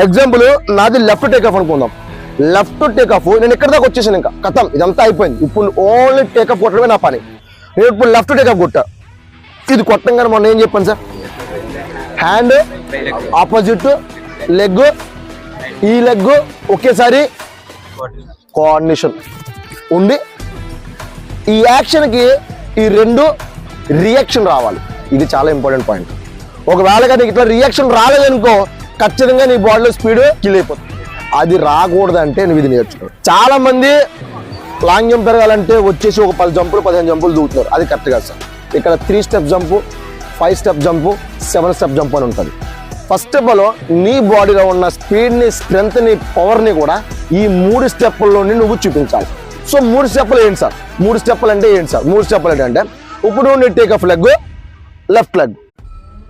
Example నాది left take off అనుకుందాం. Left take off నేను ఎక్కడి దాకా వచ్చేసాను, ఇంకా కథం ఇదంతా అయిపోయింది. ఇప్పుడు ఓన్లీ టేకప్ కొట్టడమే నా పని. నేను ఇప్పుడు లెఫ్ట్ టేకప్ కొట్టా. ఇది కొట్టంగానే మొన్న ఏం చెప్పాను సార్, హ్యాండ్ ఆపోజిట్ లెగ్, ఈ లెగ్ ఒకేసారి కోఆర్డినేషన్ ఉండి ఈ యాక్షన్కి ఈ రెండు రియాక్షన్ రావాలి. ఇది చాలా ఇంపార్టెంట్ పాయింట్. ఒకవేళ కానీ ఇట్లా రియాక్షన్ రాలేదనుకో ఖచ్చితంగా నీ బాడీలో స్పీడ్ కిల్ అయిపోతుంది. అది రాకూడదంటే నువ్వు ఇది నేర్చుకోవాలి. చాలా మంది లాంగ్ జంప్ పెరగాలంటే వచ్చేసి ఒక 10 జంపులు 15 జంపులు దూకుతున్నారు. అది కరెక్ట్ కాదు సార్. ఇక్కడ 3 step jump, 5 step jump, 7 step jump అని ఉంటుంది. ఫస్ట్ ఆఫ్ ఆల్ నీ బాడీలో ఉన్న స్పీడ్ని, స్ట్రెంగ్త్ని, పవర్ని కూడా ఈ 3 స్టెప్పుల్లోని నువ్వు చూపించాలి. సో 3 స్టెప్పులు ఏంటి సార్? 3 స్టెప్పులు అంటే ఏంటి సార్? 3 స్టెప్పులు ఏంటంటే ఇప్పుడు నీ take off leg, left leg,